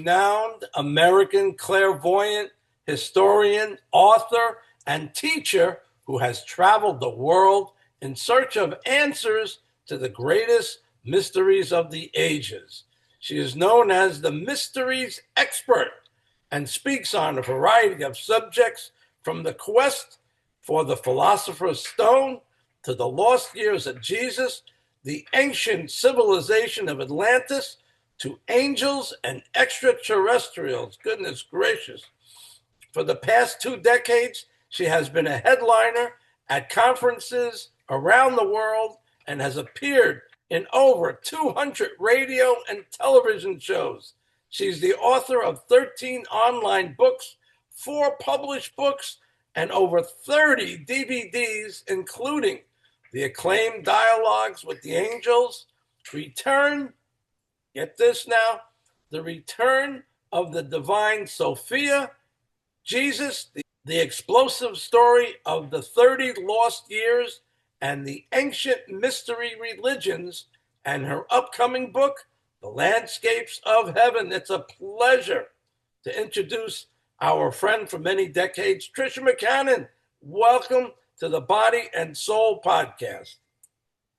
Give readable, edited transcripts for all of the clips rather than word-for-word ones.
renowned American clairvoyant, historian, author, and teacher who has traveled the world in search of answers to the greatest mysteries of the ages. She is known as the mysteries expert and speaks on a variety of subjects from the quest for the philosopher's stone to the lost years of Jesus, the ancient civilization of Atlantis, to angels and extraterrestrials. Goodness gracious. For the past 2 decades, she has been a headliner at conferences around the world and has appeared in over 200 radio and television shows. She's the author of 13 online books, 4 published books, and over 30 DVDs, including the acclaimed Dialogues with the Angels, Return, get this now, The Return of the Divine Sophia, Jesus, the explosive story of the 30 lost years and the ancient mystery religions, and her upcoming book, The Landscapes of Heaven. It's a pleasure to introduce our friend for many decades, Tricia McCannon. Welcome to the Body and Soul Podcast.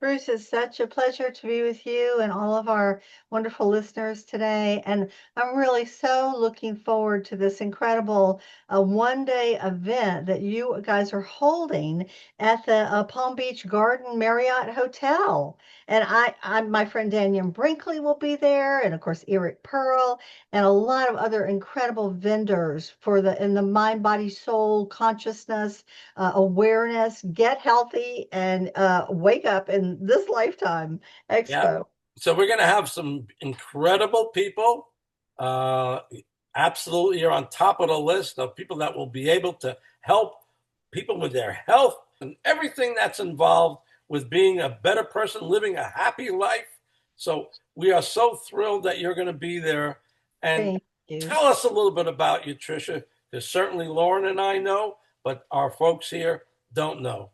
Bruce, it's such a pleasure to be with you and all of our wonderful listeners today. And I'm really so looking forward to this incredible one-day event that you guys are holding at the Palm Beach Garden Marriott Hotel. And my friend Daniel Brinkley will be there, and of course Eric Pearl, and a lot of other incredible vendors for the mind, body, soul, consciousness, awareness, get healthy, and wake up in this lifetime Expo. Yeah. So we're going to have some incredible people. Absolutely, you're on top of the list of people that will be able to help people with their health and everything that's involved with being a better person, living a happy life. So we are so thrilled that you're going to be there. And tell us a little bit about you, Tricia, because certainly Lauren and I know, but our folks here don't know.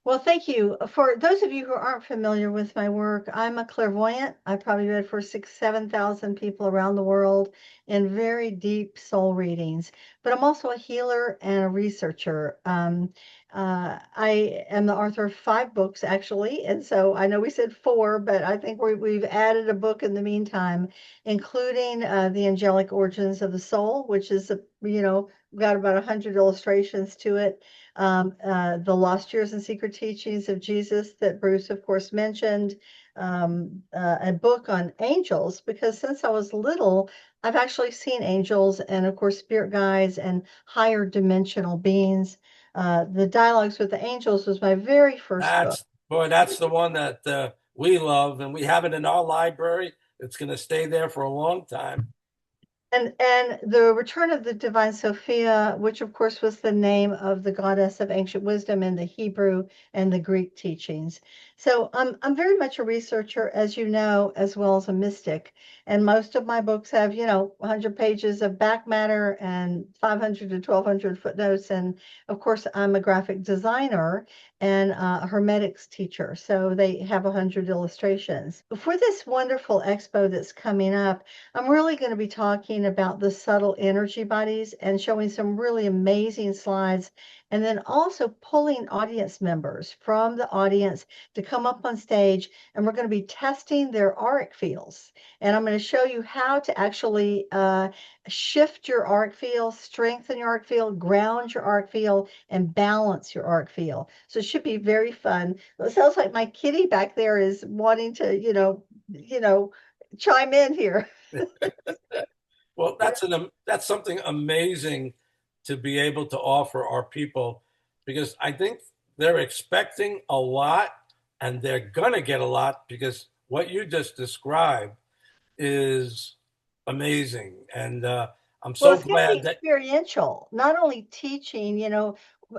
Well, thank you. For those of you who aren't familiar with my work, I'm a clairvoyant. I probably read for 7,000 people around the world in very deep soul readings. But I'm also a healer and a researcher. I am the author of 5 books, actually. And so I know we said 4, but I think we've added a book in the meantime, including The Angelic Origins of the Soul, which is, got about 100 illustrations to it. The Lost Years and Secret Teachings of Jesus that Bruce, of course, mentioned, a book on angels, because since I was little, I've actually seen angels and, of course, spirit guides and higher dimensional beings. The Dialogues with the Angels was my very first book. Boy, that's the one that we love, and we have it in our library. It's going to stay there for a long time. And the Return of the Divine Sophia, which of course was the name of the goddess of ancient wisdom in the Hebrew and the Greek teachings. So I'm very much a researcher, as you know, as well as a mystic. And most of my books have, 100 pages of back matter and 500 to 1,200 footnotes. And of course, I'm a graphic designer and a hermetics teacher. So they have 100 illustrations. For this wonderful expo that's coming up, I'm really going to be talking about the subtle energy bodies and showing some really amazing slides, and then also pulling audience members from the audience to come up on stage, and we're going to be testing their auric fields. And I'm going to show you how to actually shift your auric field, strengthen your auric field, ground your auric field, and balance your auric field. So it should be very fun. It sounds like my kitty back there is wanting to, chime in here. Well, that's something amazing to be able to offer our people, because I think they're expecting a lot and they're gonna get a lot, because what you just described is amazing. And I'm so glad that experiential, not only teaching,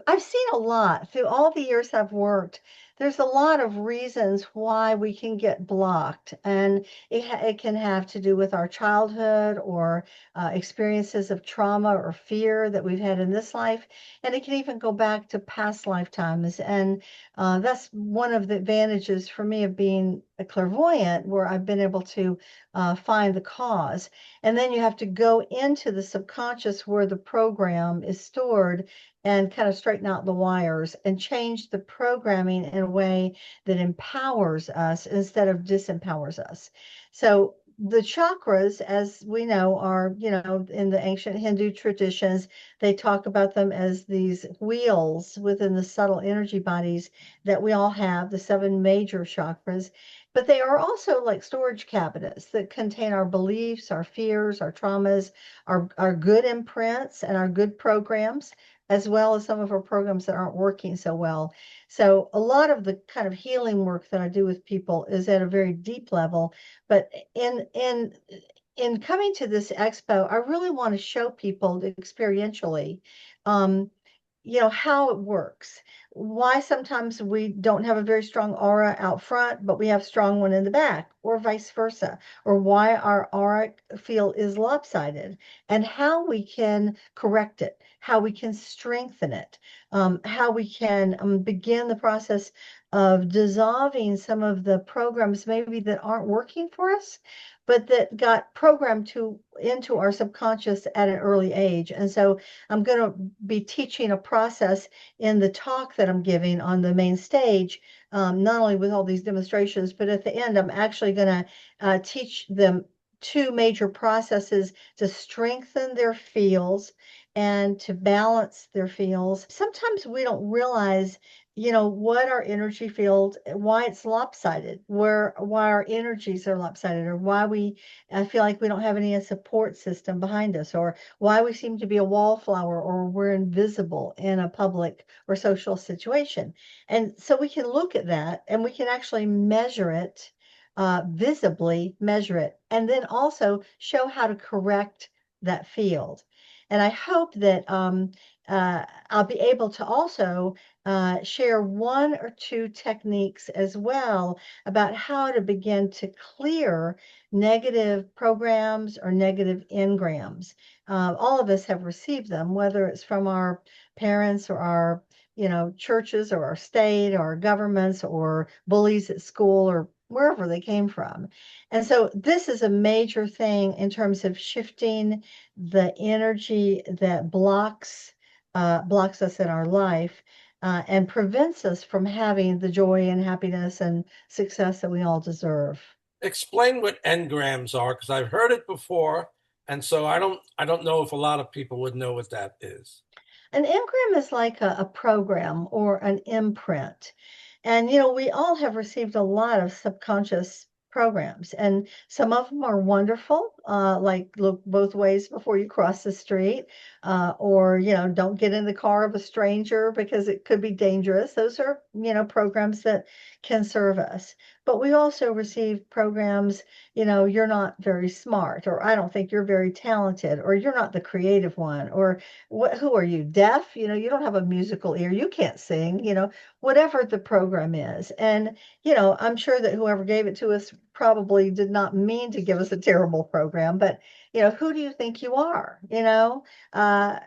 I've seen a lot through all the years I've worked. there's a lot of reasons why we can get blocked, and it can have to do with our childhood or experiences of trauma or fear that we've had in this life, and it can even go back to past lifetimes. And that's one of the advantages for me of being a clairvoyant, where I've been able to find the cause. And then you have to go into the subconscious where the program is stored and kind of straighten out the wires and change the programming in a way that empowers us instead of disempowers us. So the chakras, as we know, are, in the ancient Hindu traditions, they talk about them as these wheels within the subtle energy bodies that we all have, the seven major chakras. But they are also like storage cabinets that contain our beliefs, our fears, our traumas, our good imprints, and our good programs, as well as some of our programs that aren't working so well. So a lot of the kind of healing work that I do with people is at a very deep level. But in coming to this expo, I really want to show people experientially, um, how it works, why sometimes we don't have a very strong aura out front, but we have strong one in the back, or vice versa, or why our auric field is lopsided, and how we can correct it, how we can strengthen it, how we can begin the process of dissolving some of the programs maybe that aren't working for us, but that got programmed to into our subconscious at an early age. And so I'm going to be teaching a process in the talk that I'm giving on the main stage, not only with all these demonstrations, but at the end, I'm actually going to teach them two major processes to strengthen their fields and to balance their fields. Sometimes we don't realize, what our energy field, why it's lopsided, why our energies are lopsided, or why we feel like we don't have any support system behind us, or why we seem to be a wallflower, or we're invisible in a public or social situation. And so we can look at that and we can actually measure it, visibly measure it, and then also show how to correct that field. And I hope that I'll be able to also share one or two techniques as well about how to begin to clear negative programs or negative engrams. All of us have received them, whether it's from our parents or our, churches or our state or our governments or bullies at school or wherever they came from. And so this is a major thing in terms of shifting the energy that blocks us in our life, and prevents us from having the joy and happiness and success that we all deserve. Explain what engrams are, because I've heard it before, and so I don't know if a lot of people would know what that is. An engram is like a program or an imprint. And, we all have received a lot of subconscious programs, and some of them are wonderful, like look both ways before you cross the street, or, don't get in the car of a stranger because it could be dangerous. Those are, programs that can serve us. But we also receive programs, you're not very smart, or I don't think you're very talented, or you're not the creative one, or who are you, deaf? You don't have a musical ear, you can't sing, whatever the program is. And, I'm sure that whoever gave it to us probably did not mean to give us a terrible program, but, who do you think you are? Uh,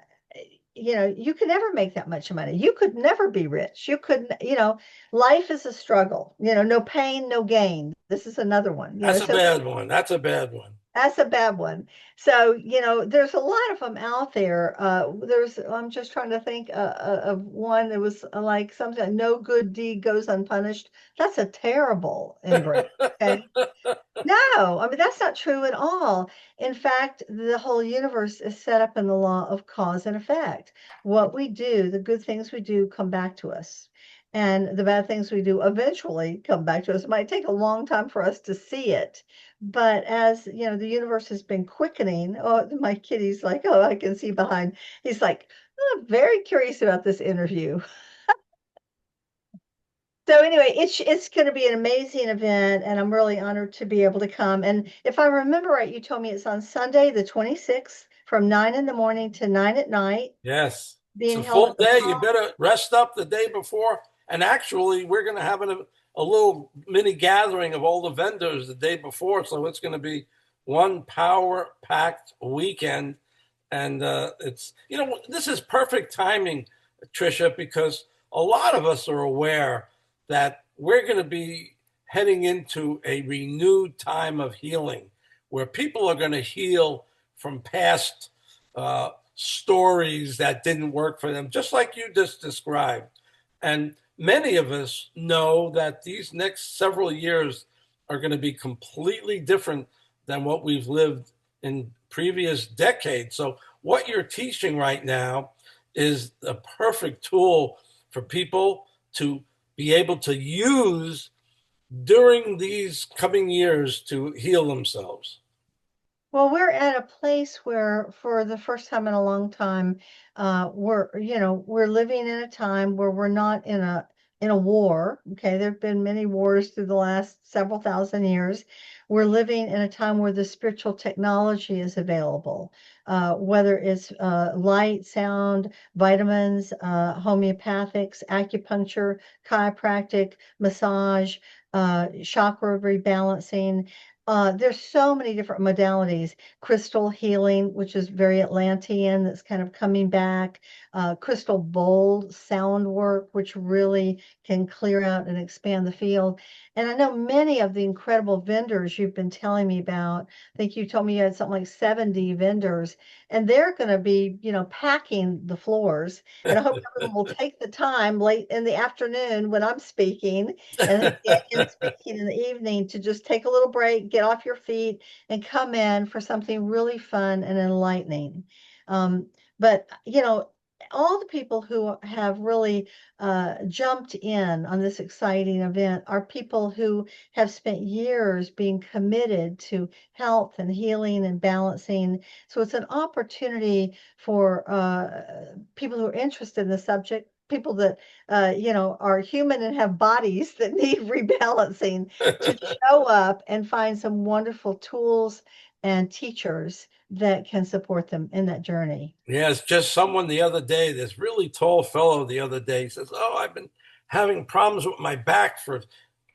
you could never make that much money. You could never be rich. You could, life is a struggle, no pain, no gain. This is another one, That's a so bad one. That's a bad one. that's a bad one. So, there's a lot of them out there. I'm just trying to think of one that was like something like no good deed goes unpunished. That's a terrible engram. Okay. No, I mean, that's not true at all. In fact, the whole universe is set up in the law of cause and effect. What we do, the good things we do come back to us. And the bad things we do eventually come back to us. It might take a long time for us to see it. But as the universe has been quickening, oh, my kitty's like, oh, I can see behind. He's like, oh, I'm very curious about this interview. So anyway, it's going to be an amazing event, and I'm really honored to be able to come. And if I remember right, you told me it's on Sunday, the 26th, from 9 in the morning to 9 at night, Yes. It's being a held full at the day. You Palm. better rest up the day before And actually, we're going to have a little mini gathering of all the vendors the day before. So it's going to be one power packed weekend. And it's, this is perfect timing, Tricia, because a lot of us are aware that we're going to be heading into a renewed time of healing where people are going to heal from past stories that didn't work for them, just like you just described. And many of us know that these next several years are going to be completely different than what we've lived in previous decades. So, what you're teaching right now is a perfect tool for people to be able to use during these coming years to heal themselves. Well, we're at a place where, for the first time in a long time, we're living in a time where we're not in a war. Okay, there have been many wars through the last several thousand years. We're living in a time where the spiritual technology is available, whether it's light, sound, vitamins, homeopathics, acupuncture, chiropractic, massage, chakra rebalancing. There's so many different modalities. Crystal healing, which is very Atlantean, that's kind of coming back. Crystal bowl sound work, which really can clear out and expand the field. And I know many of the incredible vendors you've been telling me about. I think you told me you had something like 70 vendors, and they're going to be, packing the floors. And I hope everyone will take the time late in the afternoon when I'm speaking, and then Daniel speaking in the evening, to just take a little break, get off your feet, and come in for something really fun and enlightening. Um, but all the people who have really jumped in on this exciting event are people who have spent years being committed to health and healing and balancing. So it's an opportunity for people who are interested in the subject, people that are human and have bodies that need rebalancing, to show up and find some wonderful tools and teachers that can support them in that journey. Yeah, it's just someone the other day, this really tall fellow the other day says, "Oh, I've been having problems with my back for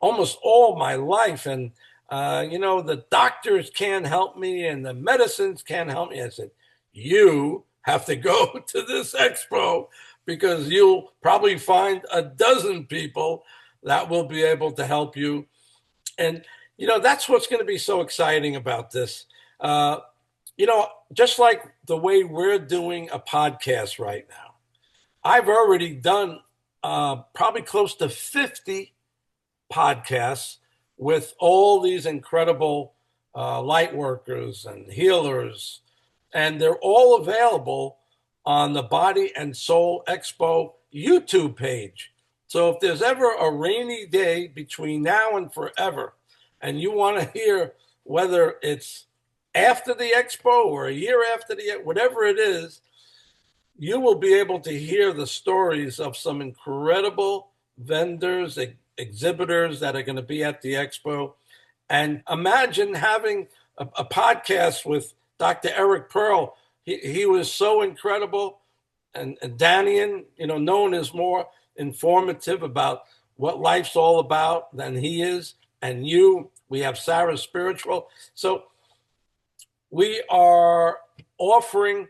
almost all my life. And, the doctors can't help me and the medicines can't help me." I said, "You have to go to this expo because you'll probably find a dozen people that will be able to help you." And, that's what's going to be so exciting about this. Uh, just like the way we're doing a podcast right now, I've already done probably close to 50 podcasts with all these incredible light workers and healers, and they're all available on the Body and Soul Expo YouTube page. So if there's ever a rainy day between now and forever, and you want to hear whether it's after the expo or a year after whatever it is, you will be able to hear the stories of some incredible vendors, exhibitors that are going to be at the expo. And imagine having a podcast with Dr. Eric Pearl. He was so incredible. And Danian, no one is more informative about what life's all about than he is. And we have Sarah Spiritual. So we are offering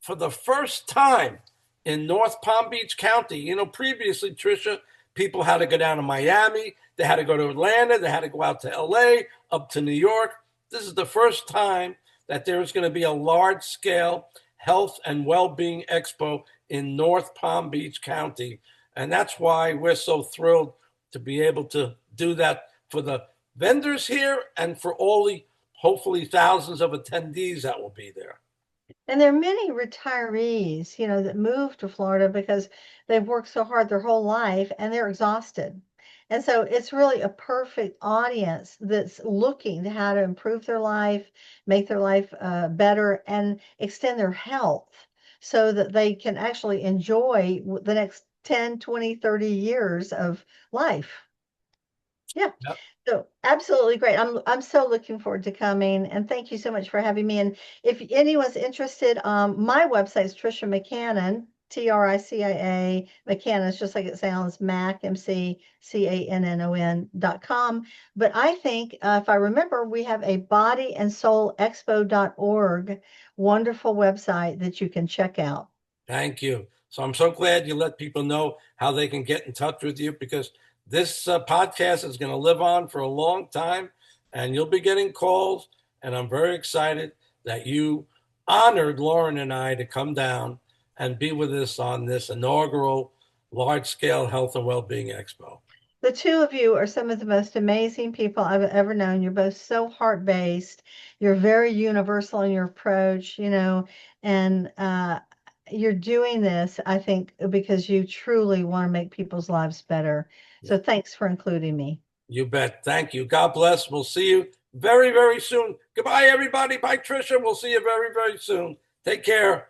for the first time in North Palm Beach County. Previously, Tricia, people had to go down to Miami, they had to go to Atlanta, they had to go out to LA, up to New York. This is the first time that there is going to be a large scale health and well-being expo in North Palm Beach County. And that's why we're so thrilled to be able to do that for the vendors here and for all the hopefully thousands of attendees that will be there. And there are many retirees, that move to Florida because they've worked so hard their whole life and they're exhausted. And so it's really a perfect audience that's looking to how to improve their life, make their life better, and extend their health so that they can actually enjoy the next 10, 20, 30 years of life. Yeah. Yep. So absolutely great. I'm so looking forward to coming, and thank you so much for having me. And if anyone's interested, my website is Tricia McCannon, Tricia, McCannon, it's just like it sounds, Mac, McCannon.com. But I think, if I remember, we have a bodyandsoulexpo.org wonderful website that you can check out. Thank you. So I'm so glad you let people know how they can get in touch with you, because this podcast is going to live on for a long time, and you'll be getting calls. And I'm very excited that you honored Lauren and I to come down and be with us on this inaugural large scale health and well-being expo. The two of you are some of the most amazing people I've ever known. You're both so heart-based. You're very universal in your approach, and you're doing this, I think, because you truly want to make people's lives better. So thanks for including me. You bet. Thank you. God bless. We'll see you very, very soon. Goodbye, everybody. Bye, Tricia. We'll see you very, very soon. Take care.